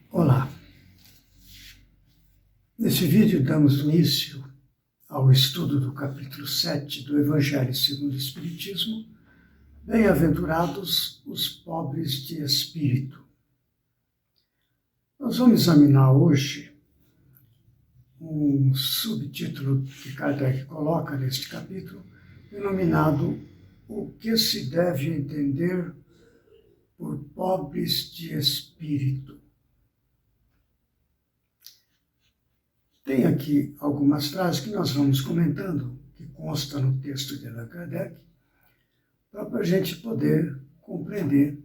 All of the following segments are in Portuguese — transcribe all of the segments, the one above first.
Olá! Nesse vídeo damos início ao estudo do capítulo 7 do Evangelho segundo o Espiritismo, Bem-aventurados os pobres de espírito. Nós vamos examinar hoje um subtítulo que Kardec coloca neste capítulo, denominado O que se deve entender por pobres de espírito. Tem aqui algumas frases que nós vamos comentando, que consta no texto de Allan Kardec, para a gente poder compreender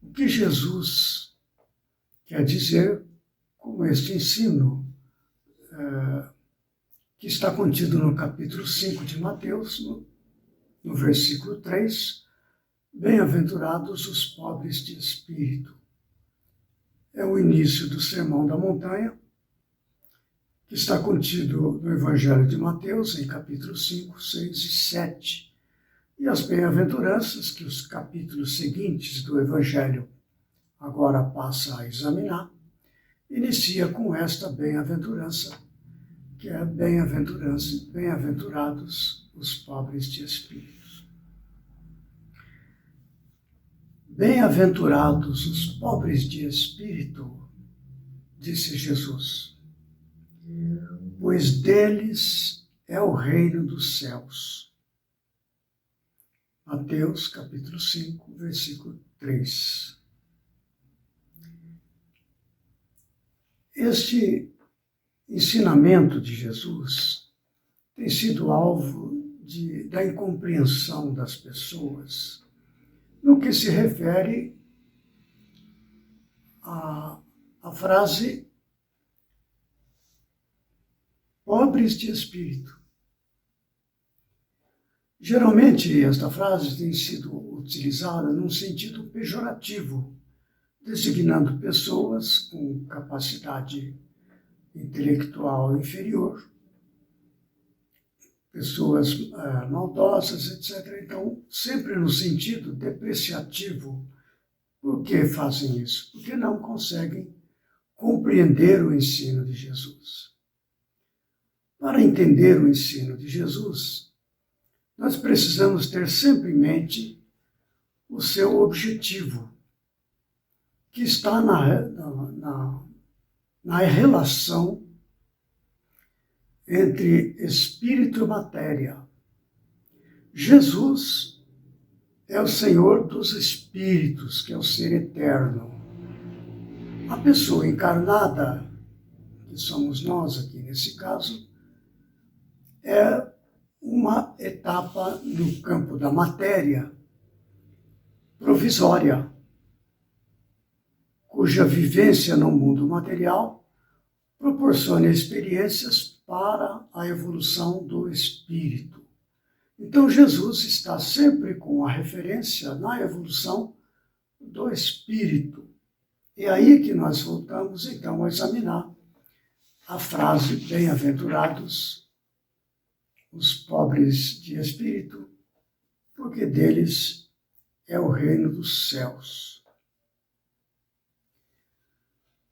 o que Jesus quer dizer com este ensino que está contido no capítulo 5 de Mateus, no versículo 3, Bem-aventurados os pobres de espírito. É o início do Sermão da Montanha, que está contido no Evangelho de Mateus, em capítulo 5, 6 e 7. E as bem-aventuranças que os capítulos seguintes do Evangelho agora passa a examinar, inicia com esta bem-aventurança, que é bem-aventurados os pobres de espírito. Bem-aventurados os pobres de espírito, disse Jesus, pois deles é o reino dos céus. Mateus, capítulo 5, versículo 3. Este ensinamento de Jesus tem sido alvo da incompreensão das pessoas no que se refere à frase pobres de espírito. Geralmente, esta frase tem sido utilizada num sentido pejorativo, designando pessoas com capacidade intelectual inferior, pessoas maldosas, etc. Então, sempre no sentido depreciativo. Por que fazem isso? Porque não conseguem compreender o ensino de Jesus. Para entender o ensino de Jesus, nós precisamos ter sempre em mente o seu objetivo, que está na relação entre espírito e matéria. Jesus é o Senhor dos espíritos, que é o ser eterno. A pessoa encarnada, que somos nós aqui nesse caso, é uma etapa no campo da matéria provisória, cuja vivência no mundo material proporciona experiências para a evolução do espírito. Então, Jesus está sempre com a referência na evolução do espírito. É aí que nós voltamos, então, a examinar a frase bem-aventurados os pobres de espírito, porque deles é o reino dos céus.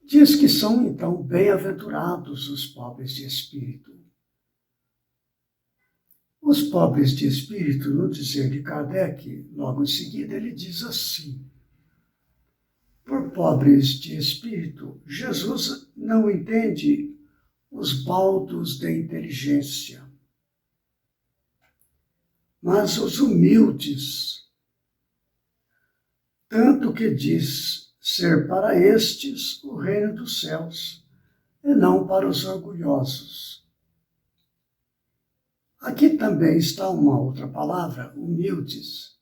Diz que são, então, bem-aventurados os pobres de espírito. Os pobres de espírito, no dizer de Kardec, logo em seguida, ele diz assim: por pobres de espírito, Jesus não entende os baldos da inteligência, mas os humildes, tanto que diz ser para estes o reino dos céus, e não para os orgulhosos. Aqui também está uma outra palavra, humildes.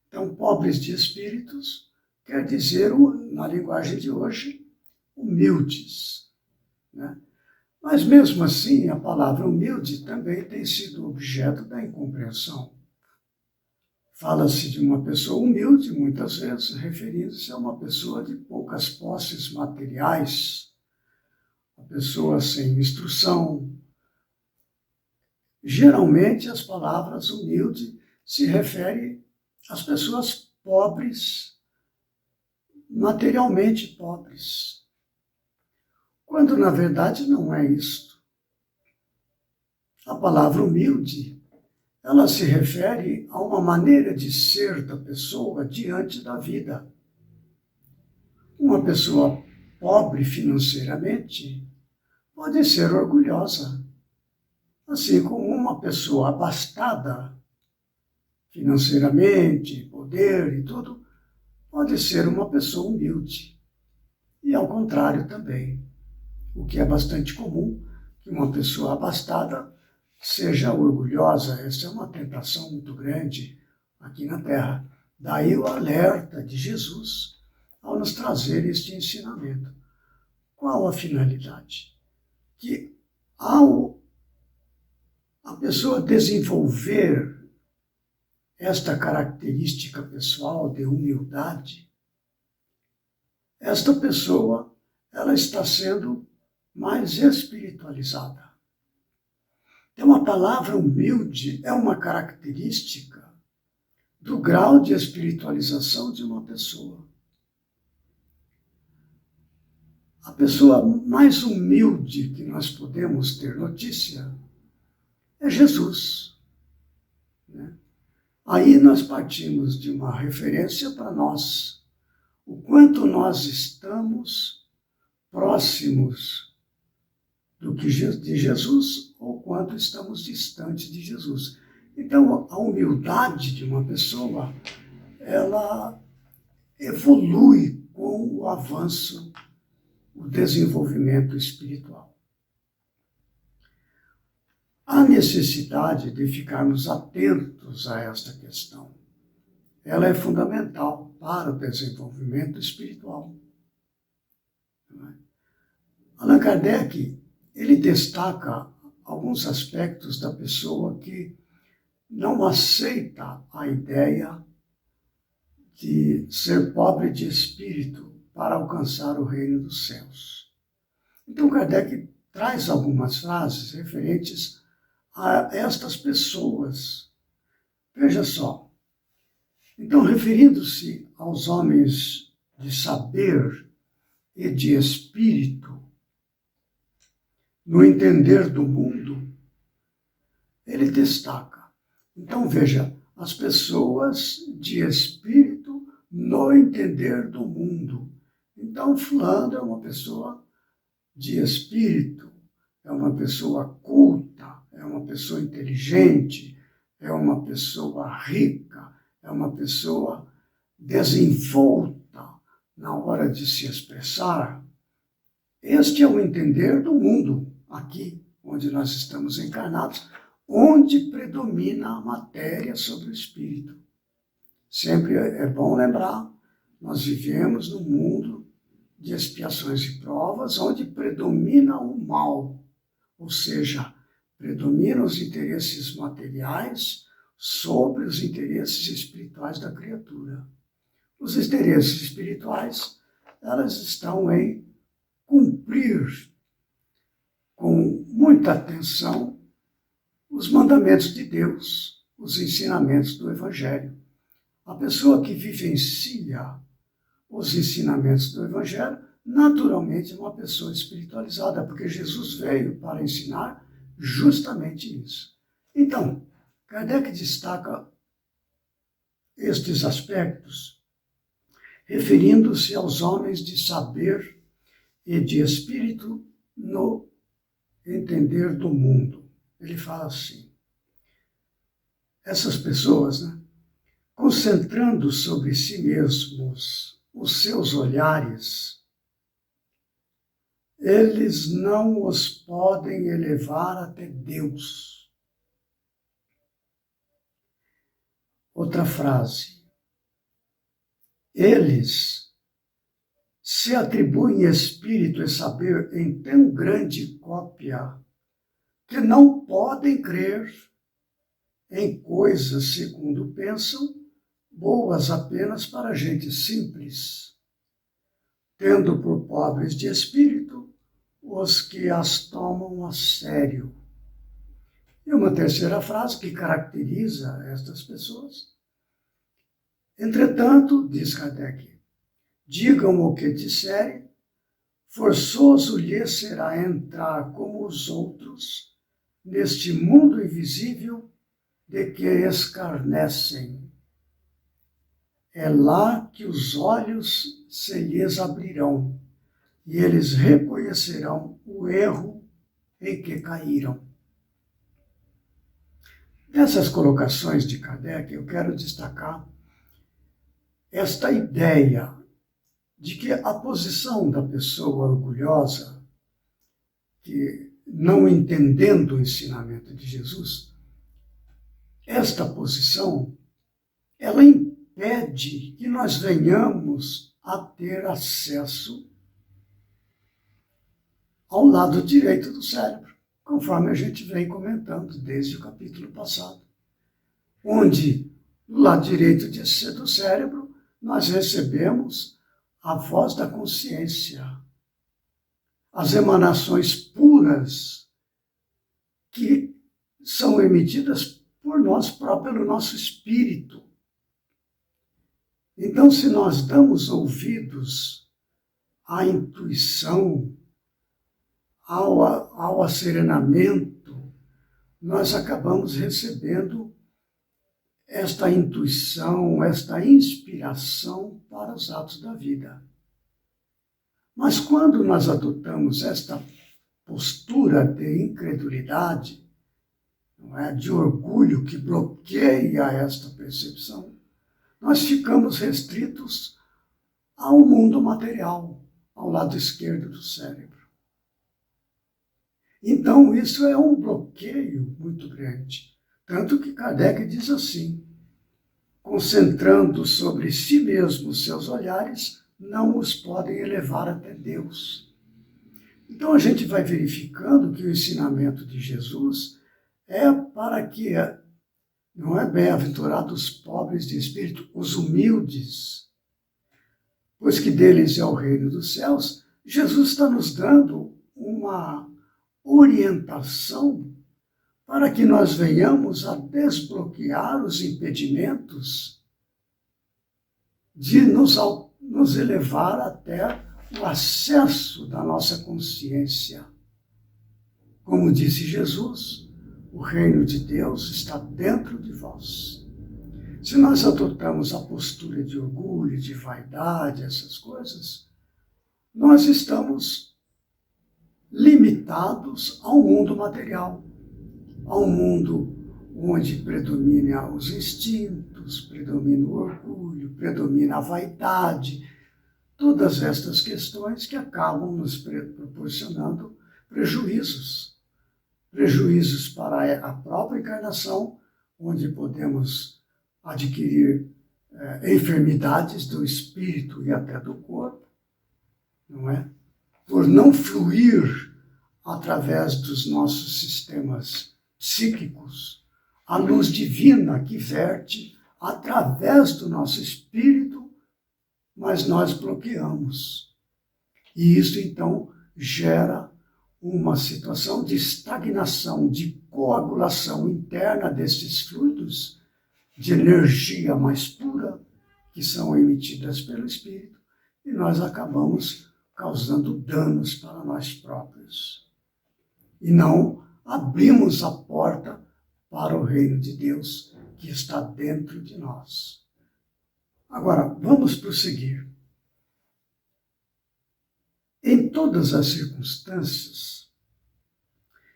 Então, pobres de espíritos quer dizer, na linguagem de hoje, humildes, né? Mas mesmo assim, a palavra humilde também tem sido objeto da incompreensão. Fala-se de uma pessoa humilde, muitas vezes, referindo-se a uma pessoa de poucas posses materiais, uma pessoa sem instrução. Geralmente, as palavras humilde se referem às pessoas pobres, materialmente pobres. quando na verdade não é isto. A palavra humilde, ela se refere a uma maneira de ser da pessoa diante da vida. Uma pessoa pobre financeiramente pode ser orgulhosa, assim como uma pessoa abastada financeiramente, poder e tudo, pode ser uma pessoa humilde. E ao contrário também, o que é bastante comum, que uma pessoa abastada seja orgulhosa. Essa é uma tentação muito grande aqui na Terra. Daí o alerta de Jesus ao nos trazer este ensinamento. Qual a finalidade? Que ao a pessoa desenvolver esta característica pessoal de humildade, esta pessoa ela está sendo mais espiritualizada. Então a palavra humilde é uma característica do grau de espiritualização de uma pessoa. A pessoa mais humilde que nós podemos ter notícia é Jesus, né? Aí nós partimos de uma referência para nós, o quanto nós estamos próximos de Jesus ou quanto estamos distantes de Jesus. Então, a humildade de uma pessoa, ela evolui com o avanço, o desenvolvimento espiritual. Há necessidade de ficarmos atentos a esta questão. Ela é fundamental para o desenvolvimento espiritual. Allan Kardec, ele destaca alguns aspectos da pessoa que não aceita a ideia de ser pobre de espírito para alcançar o reino dos céus. Então Kardec traz algumas frases referentes a estas pessoas. Veja só. Então, referindo-se aos homens de saber e de espírito, no entender do mundo, ele destaca. Então, veja, as pessoas de espírito no entender do mundo. Então, fulano é uma pessoa de espírito, é uma pessoa culta, é uma pessoa inteligente, é uma pessoa rica, é uma pessoa desenvolta na hora de se expressar. Este é o entender do mundo, aqui onde nós estamos encarnados, onde predomina a matéria sobre o espírito. Sempre é bom lembrar, nós vivemos num mundo de expiações e provas, onde predomina o mal, ou seja, predominam os interesses materiais sobre os interesses espirituais da criatura. Os interesses espirituais, elas estão em cumprir com muita atenção os mandamentos de Deus, os ensinamentos do Evangelho. A pessoa que vivencia os ensinamentos do Evangelho, naturalmente é uma pessoa espiritualizada, porque Jesus veio para ensinar justamente isso. Então, Kardec destaca estes aspectos, referindo-se aos homens de saber e de espírito no entender do mundo. Ele fala assim, essas pessoas, concentrando sobre si mesmos os seus olhares, eles não os podem elevar até Deus. Outra frase. Eles se atribuem espírito e saber em tão grande cópia que não podem crer em coisas, segundo pensam, boas apenas para gente simples, tendo por pobres de espírito os que as tomam a sério. E uma terceira frase que caracteriza estas pessoas. Entretanto, diz Kardec, digam o que disserem, forçoso lhe será entrar como os outros neste mundo invisível de que escarnecem. É lá que os olhos se lhes abrirão e eles reconhecerão o erro em que caíram. Nessas colocações de Kardec, eu quero destacar esta ideia de que a posição da pessoa orgulhosa, que não entendendo o ensinamento de Jesus, esta posição, ela impede que nós venhamos a ter acesso ao lado direito do cérebro, conforme a gente vem comentando desde o capítulo passado, onde, no lado direito do cérebro, nós recebemos a voz da consciência, as emanações puras que são emitidas por nós próprios, pelo nosso espírito. Então, se nós damos ouvidos à intuição, ao asserenamento, nós acabamos recebendo esta intuição, esta inspiração para os atos da vida. Mas quando nós adotamos esta postura de incredulidade, não é, de orgulho que bloqueia esta percepção, nós ficamos restritos ao mundo material, ao lado esquerdo do cérebro. Então, isso é um bloqueio muito grande. Tanto que Kardec diz assim: concentrando sobre si mesmo seus olhares, não os podem elevar até Deus. Então, a gente vai verificando que o ensinamento de Jesus é para que, não é bem-aventurados os pobres de espírito, os humildes, pois que deles é o reino dos céus. Jesus está nos dando uma orientação para que nós venhamos a desbloquear os impedimentos de nos elevar até o acesso da nossa consciência. Como disse Jesus, o reino de Deus está dentro de vós. Se nós adotamos a postura de orgulho, de vaidade, essas coisas, nós estamos limitados ao mundo material, ao mundo onde predomina os instintos, predomina o orgulho, predomina a vaidade, todas estas questões que acabam nos proporcionando prejuízos para a própria encarnação, onde podemos adquirir enfermidades do espírito e até do corpo, não é? Por não fluir através dos nossos sistemas psíquicos a luz divina que verte através do nosso espírito, mas nós bloqueamos. E isso, então, gera uma situação de estagnação, de coagulação interna destes fluidos de energia mais pura que são emitidas pelo espírito, e nós acabamos causando danos para nós próprios. E não abrimos a porta para o reino de Deus que está dentro de nós. Agora, vamos prosseguir. Em todas as circunstâncias,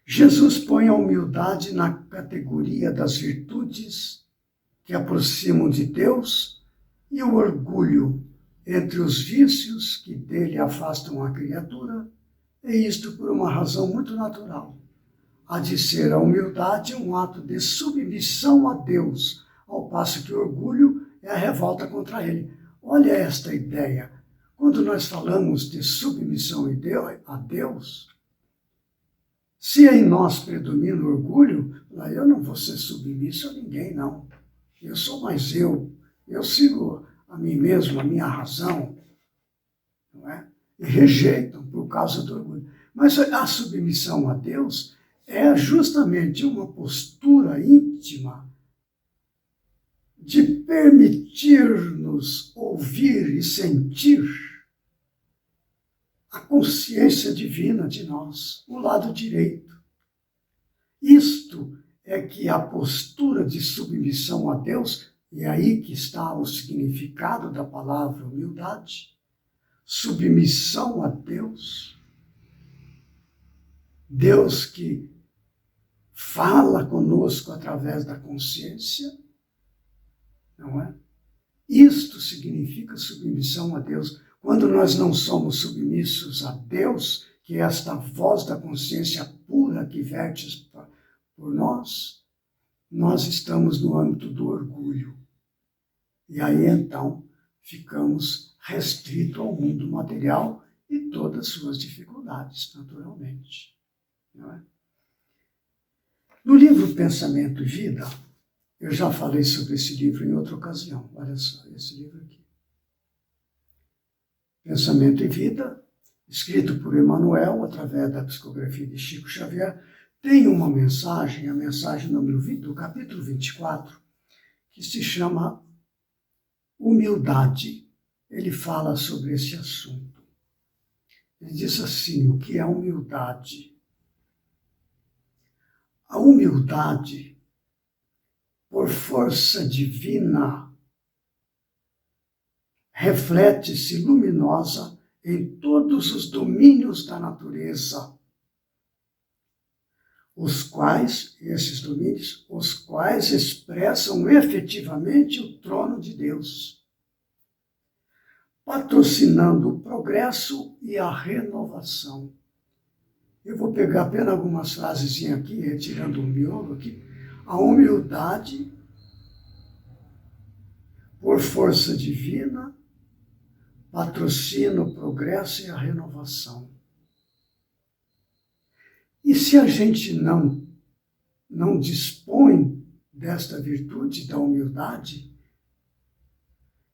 Jesus põe a humildade na categoria das virtudes que aproximam de Deus e o orgulho entre os vícios que dele afastam a criatura, e isto por uma razão muito natural. Há de ser a humildade um ato de submissão a Deus, ao passo que o orgulho é a revolta contra ele. Olha esta ideia. Quando nós falamos de submissão a Deus, se em nós predomina o orgulho, eu não vou ser submisso a ninguém, não. Eu sou mais eu sigo a mim mesmo, a minha razão, não é? E rejeitam por causa do orgulho. Mas a submissão a Deus é justamente uma postura íntima de permitir-nos ouvir e sentir a consciência divina de nós, o lado direito. Isto é que a postura de submissão a Deus, e é aí que está o significado da palavra humildade, submissão a Deus, Deus que fala conosco através da consciência, não é? Isto significa submissão a Deus. Quando nós não somos submissos a Deus, que é esta voz da consciência pura que verte por nós estamos no âmbito do orgulho. E aí, então, ficamos restritos ao mundo material e todas as suas dificuldades, naturalmente. Não é? No livro Pensamento e Vida, eu já falei sobre esse livro em outra ocasião. Olha só, esse livro aqui. Pensamento e Vida, escrito por Emmanuel, através da psicografia de Chico Xavier, tem uma mensagem, a mensagem número 20, do capítulo 24, que se chama Humildade. Ele fala sobre esse assunto. Ele diz assim, o que é humildade? A humildade, por força divina, reflete-se luminosa em todos os domínios da natureza, esses domínios, os quais expressam efetivamente o trono de Deus, patrocinando o progresso e a renovação. Eu vou pegar apenas algumas frases aqui, retirando o miolo aqui. A humildade, por força divina, patrocina o progresso e a renovação. E se a gente não dispõe desta virtude da humildade,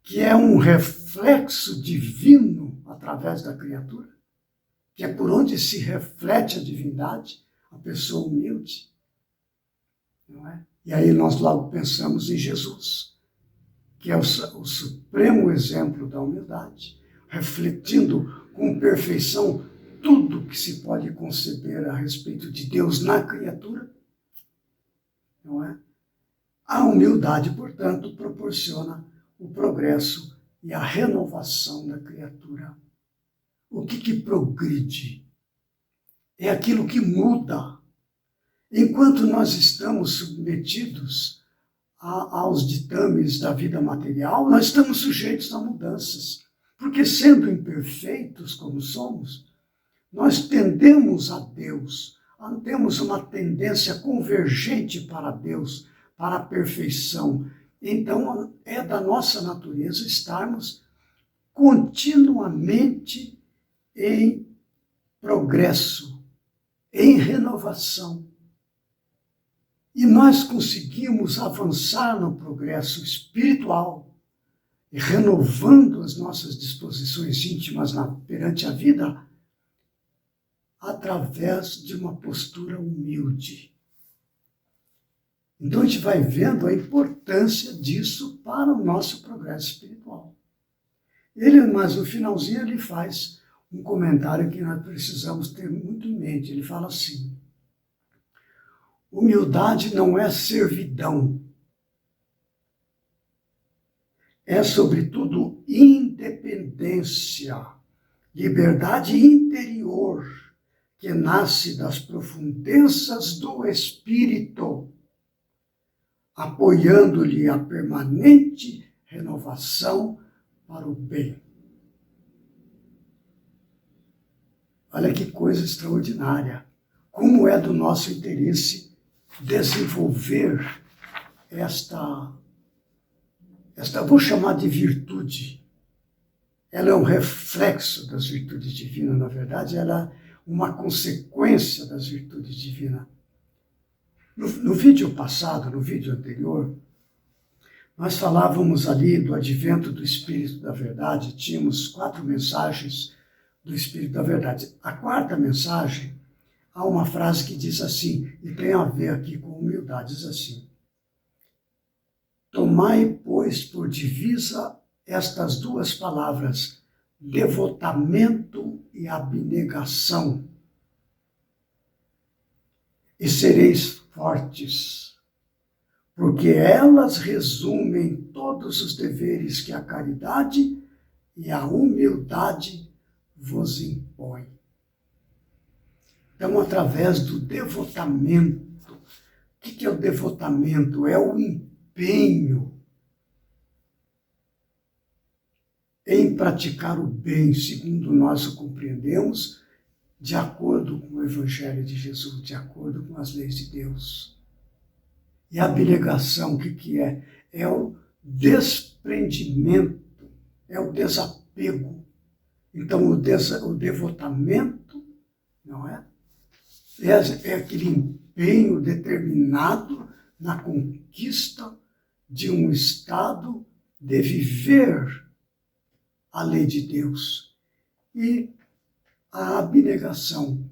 que é um reflexo divino através da criatura, que é por onde se reflete a divindade, a pessoa humilde, não é? E aí nós logo pensamos em Jesus, que é o supremo exemplo da humildade, refletindo com perfeição tudo que se pode conceber a respeito de Deus na criatura, não é? A humildade, portanto, proporciona o progresso e a renovação da criatura. O que progride? É aquilo que muda. Enquanto nós estamos submetidos aos ditames da vida material, nós estamos sujeitos a mudanças. Porque, sendo imperfeitos como somos, nós tendemos a Deus, temos uma tendência convergente para Deus, para a perfeição. Então, é da nossa natureza estarmos continuamente em progresso, em renovação. E nós conseguimos avançar no progresso espiritual, e renovando as nossas disposições íntimas perante a vida, através de uma postura humilde. Então a gente vai vendo a importância disso para o nosso progresso espiritual. Mas no finalzinho ele faz um comentário que nós precisamos ter muito em mente. Ele fala assim: humildade não é servidão, é sobretudo independência, liberdade interior, que nasce das profundezas do espírito, apoiando-lhe a permanente renovação para o bem. Olha que coisa extraordinária. Como é do nosso interesse desenvolver esta vou chamar de virtude. Ela é um reflexo das virtudes divinas, na verdade, ela é uma consequência das virtudes divinas. No vídeo passado, no vídeo anterior, nós falávamos ali do advento do Espírito da Verdade, tínhamos 4 mensagens do Espírito da Verdade. A 4ª mensagem, há uma frase que diz assim, e tem a ver aqui com humildade, diz assim: tomai, pois, por divisa estas 2 palavras, devotamento e e abnegação, e sereis fortes, porque elas resumem todos os deveres que a caridade e a humildade vos impõem. Então, através do devotamento, o que é o devotamento? É o empenho em praticar o bem, segundo nós o compreendemos, de acordo com o Evangelho de Jesus, de acordo com as leis de Deus. E a abnegação, o que é? É o desprendimento, é o desapego. Então, o devotamento, não é? É aquele empenho determinado na conquista de um estado de viver a lei de Deus. E a abnegação,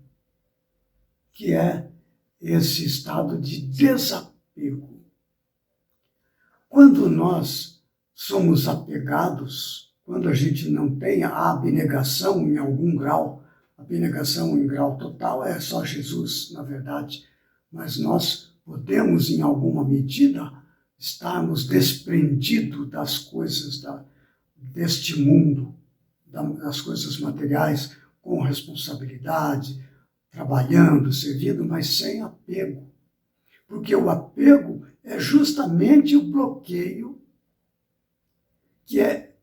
que é esse estado de desapego. Quando nós somos apegados, quando a gente não tem a abnegação em algum grau, a abnegação em grau total é só Jesus, na verdade, mas nós podemos, em alguma medida, estarmos desprendidos das coisas deste mundo, das coisas materiais, com responsabilidade, trabalhando, servindo, mas sem apego. Porque o apego é justamente o bloqueio, que é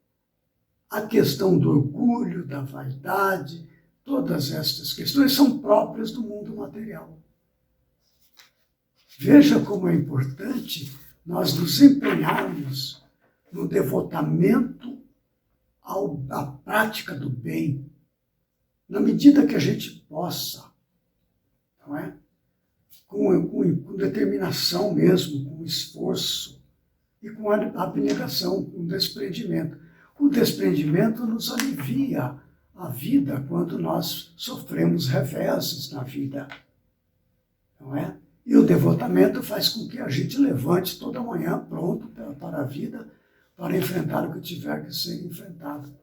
a questão do orgulho, da vaidade, todas estas questões são próprias do mundo material. Veja como é importante nós nos empenharmos no devotamento à prática do bem, na medida que a gente possa, não é? Com determinação mesmo, com esforço e com abnegação, com desprendimento. O desprendimento nos alivia a vida quando nós sofremos reveses na vida, não é? E o devotamento faz com que a gente levante toda manhã pronto para a vida, para enfrentar o que tiver que ser enfrentado.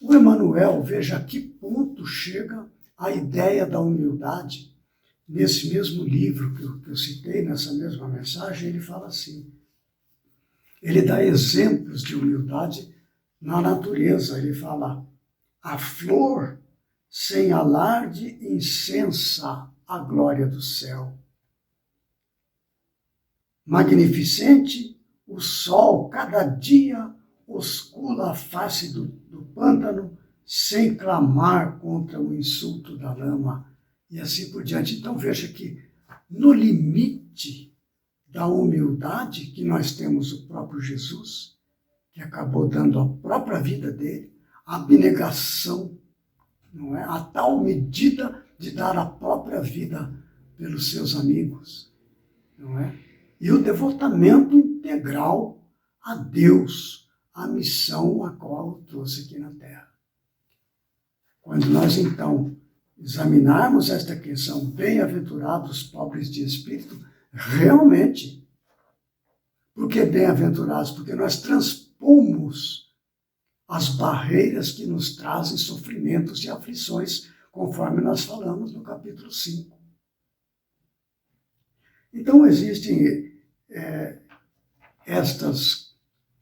O Emmanuel, veja a que ponto chega a ideia da humildade. Nesse mesmo livro que eu citei, nessa mesma mensagem, ele fala assim, ele dá exemplos de humildade na natureza. Ele fala, a flor sem alarde incensa a glória do céu. Magnificente, o sol cada dia oscula a face do pântano sem clamar contra o insulto da lama, e assim por diante. Então veja que no limite da humildade que nós temos o próprio Jesus, que acabou dando a própria vida dele, a abnegação, não é? A tal medida de dar a própria vida pelos seus amigos, não é? E o devotamento integral a Deus, a missão a qual o trouxe aqui na Terra. Quando nós, então, examinarmos esta questão, bem-aventurados pobres de espírito, realmente, por que bem-aventurados? Porque nós transpomos as barreiras que nos trazem sofrimentos e aflições, conforme nós falamos no capítulo 5. Então, existem estas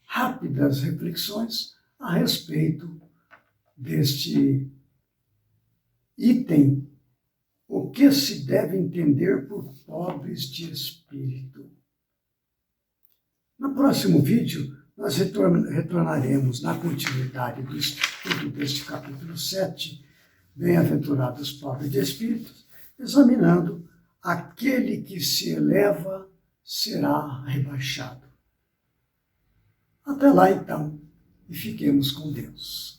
rápidas reflexões a respeito deste item, o que se deve entender por pobres de espírito. No próximo vídeo, nós retornaremos na continuidade do estudo deste capítulo 7, Bem-aventurados pobres de espírito, examinando aquele que se eleva será rebaixado. Até lá, então, e fiquemos com Deus.